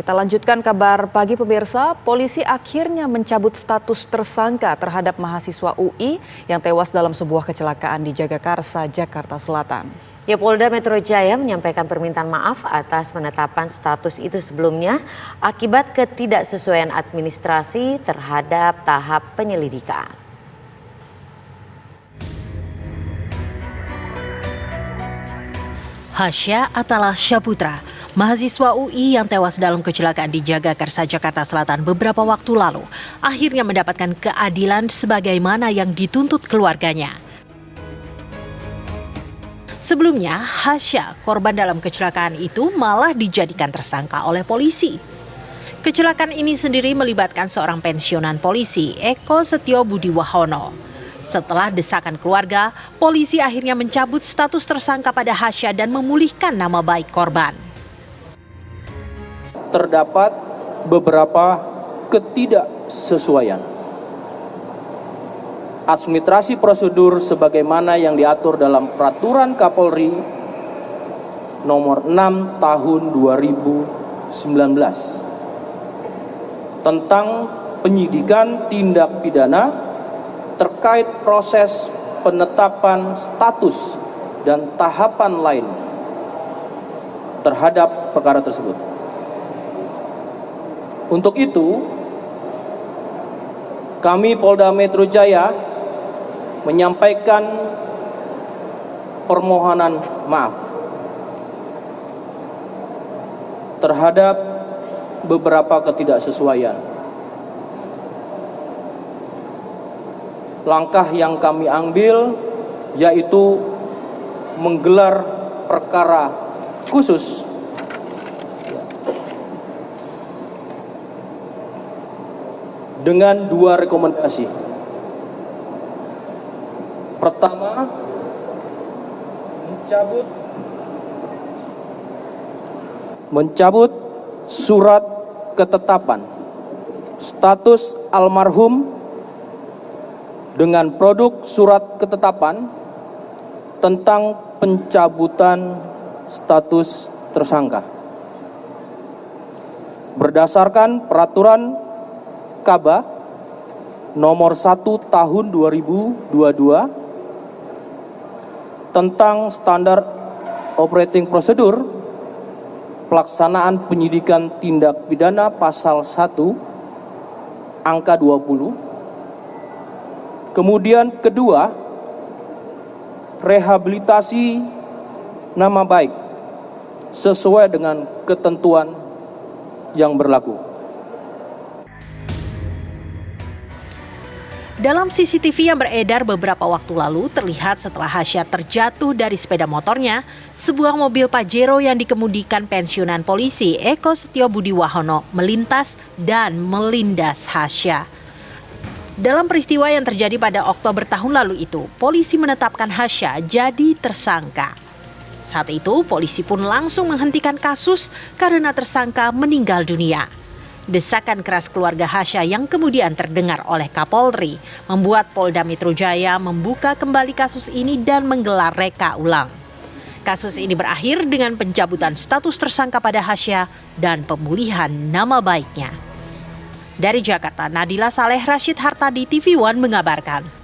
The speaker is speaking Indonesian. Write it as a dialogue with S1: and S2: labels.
S1: Kita lanjutkan kabar pagi pemirsa, polisi akhirnya mencabut status tersangka terhadap mahasiswa UI yang tewas dalam sebuah kecelakaan di Jagakarsa, Jakarta Selatan.
S2: Ya, Polda Metro Jaya menyampaikan permintaan maaf atas penetapan status itu sebelumnya akibat ketidaksesuaian administrasi terhadap tahap penyelidikan.
S3: Hasya Atalah Syaputra, mahasiswa UI yang tewas dalam kecelakaan di Jagakarsa, Jakarta Selatan beberapa waktu lalu, akhirnya mendapatkan keadilan sebagaimana yang dituntut keluarganya. Sebelumnya, Hasya, korban dalam kecelakaan itu malah dijadikan tersangka oleh polisi. Kecelakaan ini sendiri melibatkan seorang pensiunan polisi, Eko Setio Budi Wahono. Setelah desakan keluarga, polisi akhirnya mencabut status tersangka pada Hasya dan memulihkan nama baik korban.
S4: Terdapat beberapa ketidaksesuaian administrasi prosedur sebagaimana yang diatur dalam Peraturan Kapolri Nomor 6 Tahun 2019 tentang penyidikan tindak pidana terkait proses penetapan status dan tahapan lain terhadap perkara tersebut. Untuk itu, kami Polda Metro Jaya menyampaikan permohonan maaf terhadap beberapa ketidaksesuaian. Langkah yang kami ambil yaitu menggelar perkara khusus dengan dua rekomendasi. Pertama, mencabut surat ketetapan status almarhum dengan produk surat ketetapan tentang pencabutan status tersangka. Berdasarkan Peraturan Kaba Nomor 1 Tahun 2022 tentang Standar Operating Prosedur Pelaksanaan Penyidikan Tindak Pidana Pasal 1 Angka 20. Kemudian kedua, rehabilitasi nama baik sesuai dengan ketentuan yang berlaku.
S3: Dalam CCTV yang beredar beberapa waktu lalu, terlihat setelah Hasya terjatuh dari sepeda motornya, sebuah mobil Pajero yang dikemudikan pensiunan polisi Eko Setio Budi Wahono melintas dan melindas Hasya. Dalam peristiwa yang terjadi pada Oktober tahun lalu itu, polisi menetapkan Hasya jadi tersangka. Saat itu, polisi pun langsung menghentikan kasus karena tersangka meninggal dunia. Desakan keras keluarga Hasya yang kemudian terdengar oleh Kapolri membuat Polda Metro Jaya membuka kembali kasus ini dan menggelar reka ulang. Kasus ini berakhir dengan pencabutan status tersangka pada Hasya dan pemulihan nama baiknya. Dari Jakarta, Nadila Saleh Rashid Hartadi, TV One mengabarkan.